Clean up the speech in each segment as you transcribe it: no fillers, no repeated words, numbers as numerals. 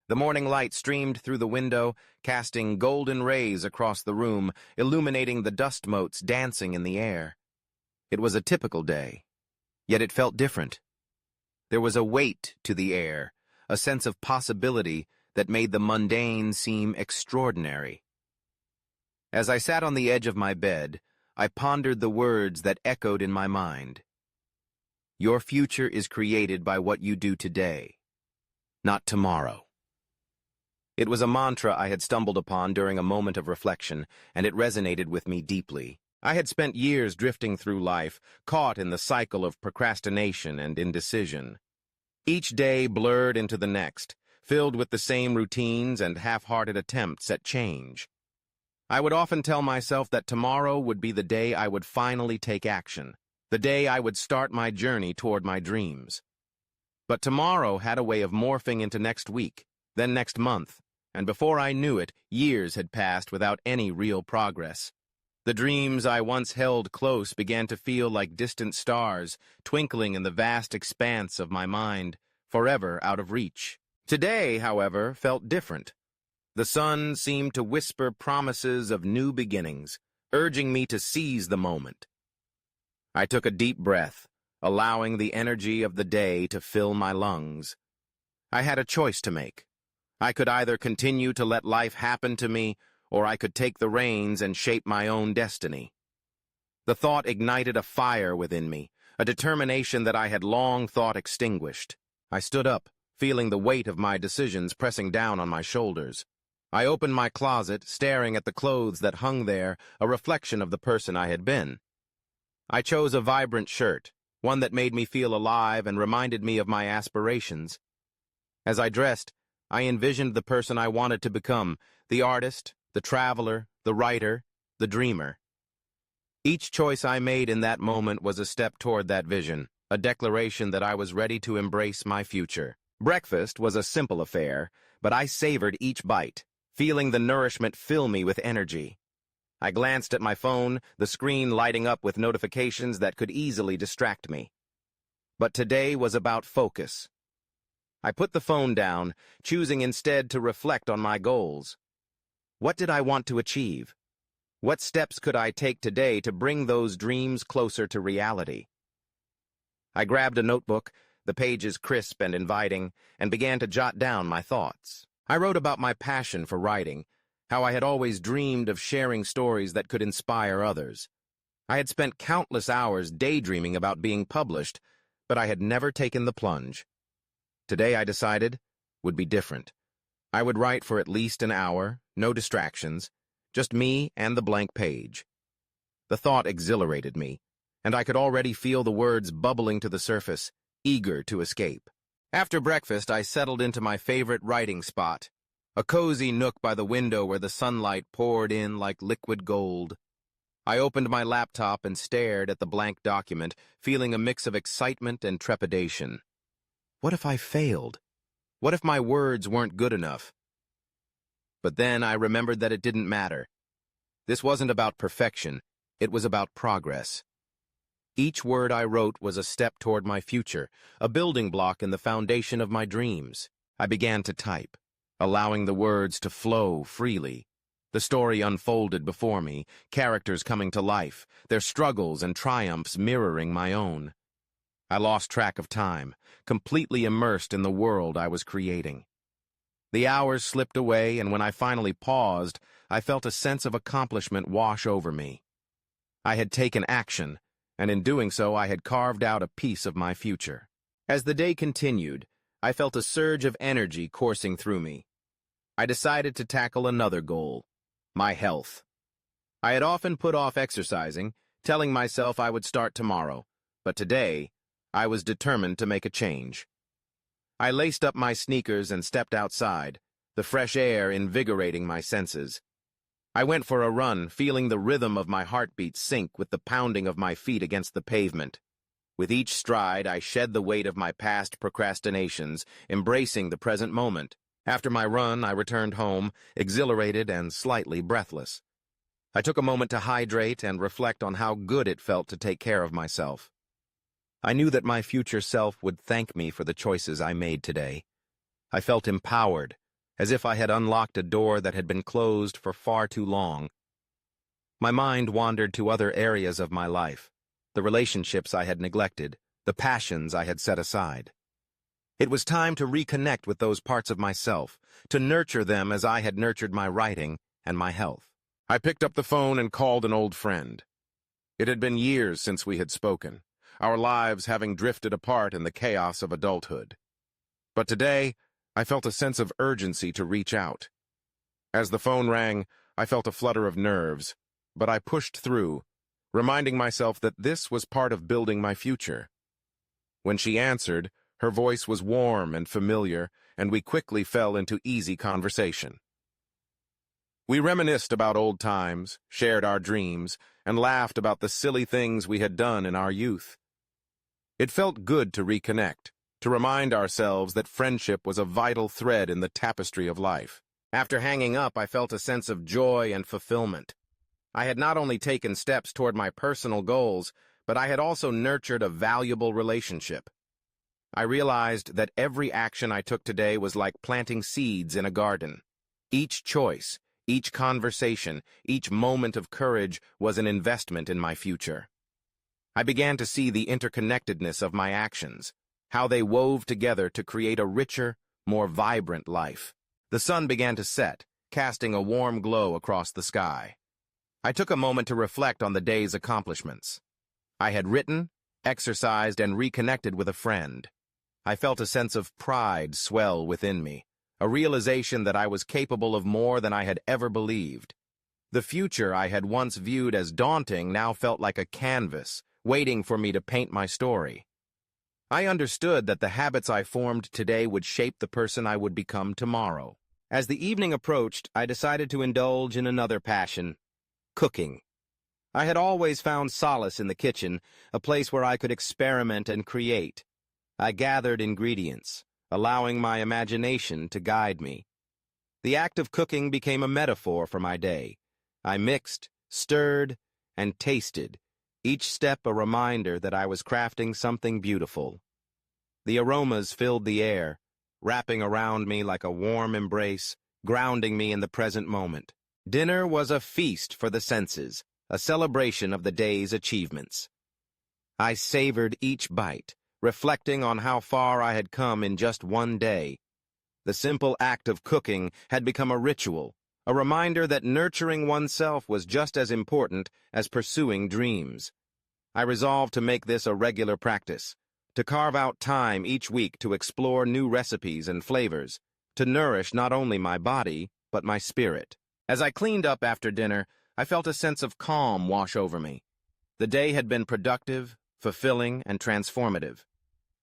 The morning light streamed through the window, casting golden rays across the room, illuminating the dust motes dancing in the air. It was a typical day, yet it felt different. There was a weight to the air, a sense of possibility that made the mundane seem extraordinary. As I sat on the edge of my bed, I pondered the words that echoed in my mind. Your future is created by what you do today, not tomorrow. It was a mantra I had stumbled upon during a moment of reflection, and it resonated with me deeply. I had spent years drifting through life, caught in the cycle of procrastination and indecision. Each day blurred into the next, filled with the same routines and half-hearted attempts at change. I would often tell myself that tomorrow would be the day I would finally take action, the day I would start my journey toward my dreams. But tomorrow had a way of morphing into next week, then next month, and before I knew it, years had passed without any real progress. The dreams I once held close began to feel like distant stars, twinkling in the vast expanse of my mind, forever out of reach. Today, however, felt different. The sun seemed to whisper promises of new beginnings, urging me to seize the moment. I took a deep breath, allowing the energy of the day to fill my lungs. I had a choice to make. I could either continue to let life happen to me, or I could take the reins and shape my own destiny. The thought ignited a fire within me, a determination that I had long thought extinguished. I stood up, feeling the weight of my decisions pressing down on my shoulders. I opened my closet, staring at the clothes that hung there, a reflection of the person I had been. I chose a vibrant shirt, one that made me feel alive and reminded me of my aspirations. As I dressed, I envisioned the person I wanted to become, the artist, the traveler, the writer, the dreamer. Each choice I made in that moment was a step toward that vision, a declaration that I was ready to embrace my future. Breakfast was a simple affair, but I savored each bite, feeling the nourishment fill me with energy. I glanced at my phone, the screen lighting up with notifications that could easily distract me. But today was about focus. I put the phone down, choosing instead to reflect on my goals. What did I want to achieve? What steps could I take today to bring those dreams closer to reality? I grabbed a notebook, the pages crisp and inviting, and began to jot down my thoughts. I wrote about my passion for writing, how I had always dreamed of sharing stories that could inspire others. I had spent countless hours daydreaming about being published, but I had never taken the plunge. Today, I decided, would be different. I would write for at least an hour, no distractions, just me and the blank page. The thought exhilarated me, and I could already feel the words bubbling to the surface, eager to escape. After breakfast, I settled into my favorite writing spot, a cozy nook by the window where the sunlight poured in like liquid gold. I opened my laptop and stared at the blank document, feeling a mix of excitement and trepidation. What if I failed? What if my words weren't good enough? But then I remembered that it didn't matter. This wasn't about perfection, it was about progress. Each word I wrote was a step toward my future, a building block in the foundation of my dreams. I began to type, allowing the words to flow freely. The story unfolded before me, characters coming to life, their struggles and triumphs mirroring my own. I lost track of time, completely immersed in the world I was creating. The hours slipped away, and when I finally paused, I felt a sense of accomplishment wash over me. I had taken action, and in doing so I had carved out a piece of my future. As the day continued, I felt a surge of energy coursing through me. I decided to tackle another goal, my health. I had often put off exercising, telling myself I would start tomorrow, but today, I was determined to make a change. I laced up my sneakers and stepped outside, the fresh air invigorating my senses. I went for a run, feeling the rhythm of my heartbeat sync with the pounding of my feet against the pavement. With each stride, I shed the weight of my past procrastinations, embracing the present moment. After my run, I returned home, exhilarated and slightly breathless. I took a moment to hydrate and reflect on how good it felt to take care of myself. I knew that my future self would thank me for the choices I made today. I felt empowered, as if I had unlocked a door that had been closed for far too long. My mind wandered to other areas of my life, the relationships I had neglected, the passions I had set aside. It was time to reconnect with those parts of myself, to nurture them as I had nurtured my writing and my health. I picked up the phone and called an old friend. It had been years since we had spoken, our lives having drifted apart in the chaos of adulthood. But today, I felt a sense of urgency to reach out. As the phone rang, I felt a flutter of nerves, but I pushed through, reminding myself that this was part of building my future. When she answered, her voice was warm and familiar, and we quickly fell into easy conversation. We reminisced about old times, shared our dreams, and laughed about the silly things we had done in our youth. It felt good to reconnect, to remind ourselves that friendship was a vital thread in the tapestry of life. After hanging up, I felt a sense of joy and fulfillment. I had not only taken steps toward my personal goals, but I had also nurtured a valuable relationship. I realized that every action I took today was like planting seeds in a garden. Each choice, each conversation, each moment of courage was an investment in my future. I began to see the interconnectedness of my actions, how they wove together to create a richer, more vibrant life. The sun began to set, casting a warm glow across the sky. I took a moment to reflect on the day's accomplishments. I had written, exercised, and reconnected with a friend. I felt a sense of pride swell within me, a realization that I was capable of more than I had ever believed. The future I had once viewed as daunting now felt like a canvas, waiting for me to paint my story. I understood that the habits I formed today would shape the person I would become tomorrow. As the evening approached, I decided to indulge in another passion: cooking. I had always found solace in the kitchen, a place where I could experiment and create. I gathered ingredients, allowing my imagination to guide me. The act of cooking became a metaphor for my day. I mixed, stirred, and tasted, each step a reminder that I was crafting something beautiful. The aromas filled the air, wrapping around me like a warm embrace, grounding me in the present moment. Dinner was a feast for the senses, a celebration of the day's achievements. I savored each bite, reflecting on how far I had come in just one day. The simple act of cooking had become a ritual, a reminder that nurturing oneself was just as important as pursuing dreams. I resolved to make this a regular practice, to carve out time each week to explore new recipes and flavors, to nourish not only my body, but my spirit. As I cleaned up after dinner, I felt a sense of calm wash over me. The day had been productive, fulfilling, and transformative.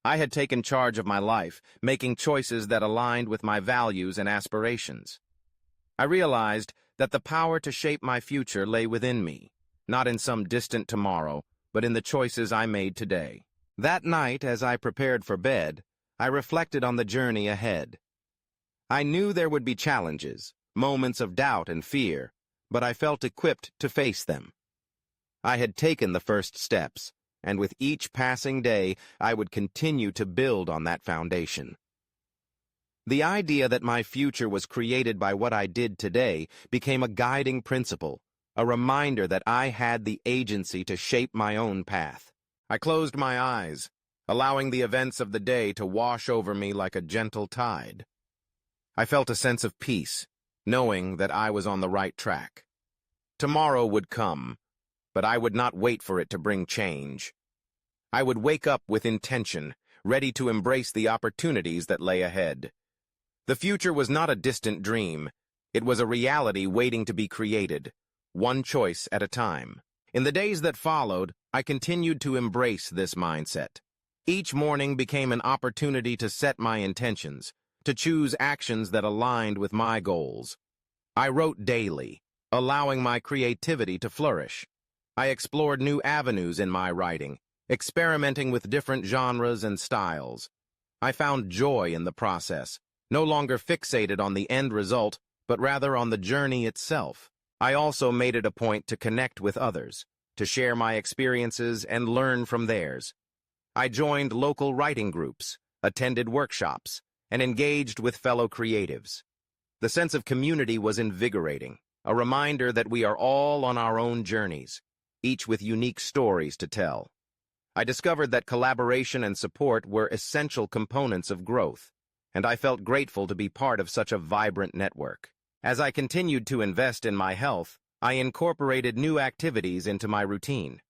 I had taken charge of my life, making choices that aligned with my values and aspirations. I realized that the power to shape my future lay within me, not in some distant tomorrow, but in the choices I made today. That night, as I prepared for bed, I reflected on the journey ahead. I knew there would be challenges, moments of doubt and fear, but I felt equipped to face them. I had taken the first steps, and with each passing day, I would continue to build on that foundation. The idea that my future was created by what I did today became a guiding principle, a reminder that I had the agency to shape my own path. I closed my eyes, allowing the events of the day to wash over me like a gentle tide. I felt a sense of peace, knowing that I was on the right track. Tomorrow would come, but I would not wait for it to bring change. I would wake up with intention, ready to embrace the opportunities that lay ahead. The future was not a distant dream. It was a reality waiting to be created, one choice at a time. In the days that followed, I continued to embrace this mindset. Each morning became an opportunity to set my intentions, to choose actions that aligned with my goals. I wrote daily, allowing my creativity to flourish. I explored new avenues in my writing, experimenting with different genres and styles. I found joy in the process, no longer fixated on the end result, but rather on the journey itself. I also made it a point to connect with others, to share my experiences and learn from theirs. I joined local writing groups, attended workshops, and engaged with fellow creatives. The sense of community was invigorating, a reminder that we are all on our own journeys, each with unique stories to tell. I discovered that collaboration and support were essential components of growth, and I felt grateful to be part of such a vibrant network. As I continued to invest in my health, I incorporated new activities into my routine.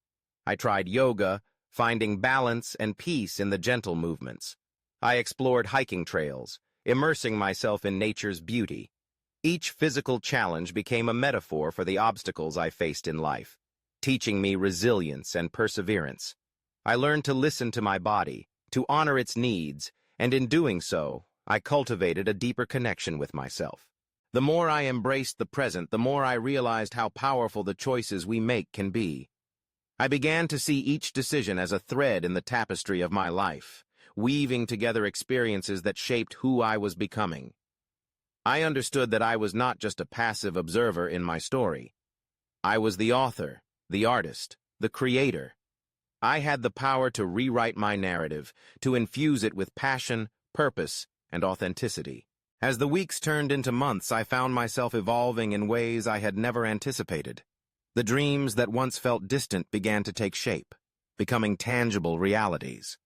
I tried yoga, finding balance and peace in the gentle movements. I explored hiking trails, immersing myself in nature's beauty. Each physical challenge became a metaphor for the obstacles I faced in life, teaching me resilience and perseverance. I learned to listen to my body, to honor its needs, and in doing so, I cultivated a deeper connection with myself. The more I embraced the present, the more I realized how powerful the choices we make can be. I began to see each decision as a thread in the tapestry of my life, weaving together experiences that shaped who I was becoming. I understood that I was not just a passive observer in my story. I was the author, the artist, the creator. I had the power to rewrite my narrative, to infuse it with passion, purpose, and authenticity. As the weeks turned into months, I found myself evolving in ways I had never anticipated. The dreams that once felt distant began to take shape, becoming tangible realities.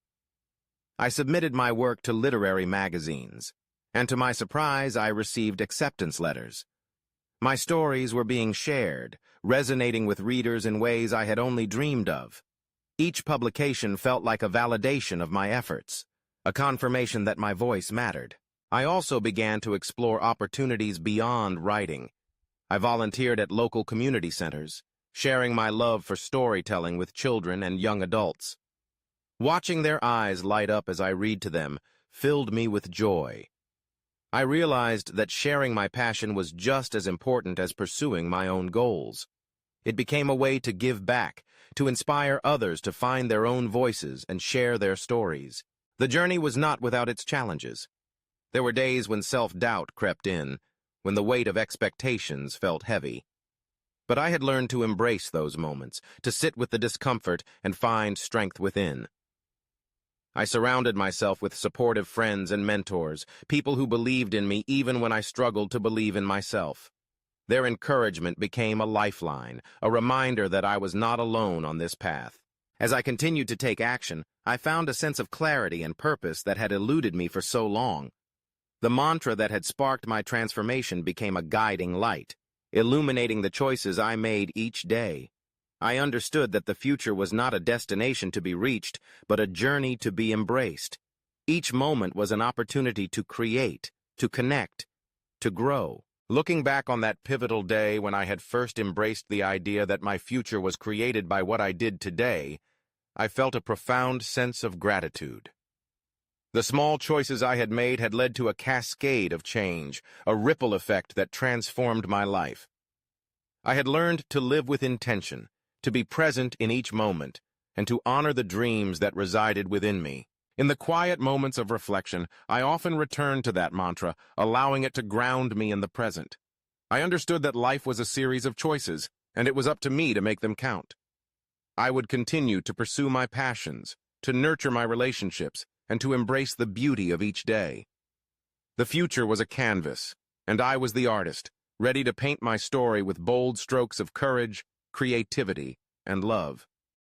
I submitted my work to literary magazines, and to my surprise, I received acceptance letters. My stories were being shared, resonating with readers in ways I had only dreamed of. Each publication felt like a validation of my efforts, a confirmation that my voice mattered. I also began to explore opportunities beyond writing. I volunteered at local community centers, sharing my love for storytelling with children and young adults. Watching their eyes light up as I read to them filled me with joy. I realized that sharing my passion was just as important as pursuing my own goals. It became a way to give back, to inspire others to find their own voices and share their stories. The journey was not without its challenges. There were days when self-doubt crept in, when the weight of expectations felt heavy. But I had learned to embrace those moments, to sit with the discomfort and find strength within. I surrounded myself with supportive friends and mentors, people who believed in me even when I struggled to believe in myself. Their encouragement became a lifeline, a reminder that I was not alone on this path. As I continued to take action, I found a sense of clarity and purpose that had eluded me for so long. The mantra that had sparked my transformation became a guiding light, illuminating the choices I made each day. I understood that the future was not a destination to be reached, but a journey to be embraced. Each moment was an opportunity to create, to connect, to grow. Looking back on that pivotal day when I had first embraced the idea that my future was created by what I did today, I felt a profound sense of gratitude. The small choices I had made had led to a cascade of change, a ripple effect that transformed my life. I had learned to live with intention, to be present in each moment, and to honor the dreams that resided within me. In the quiet moments of reflection, I often returned to that mantra, allowing it to ground me in the present. I understood that life was a series of choices, and it was up to me to make them count. I would continue to pursue my passions, to nurture my relationships, and to embrace the beauty of each day. The future was a canvas, and I was the artist, ready to paint my story with bold strokes of courage, creativity, and love.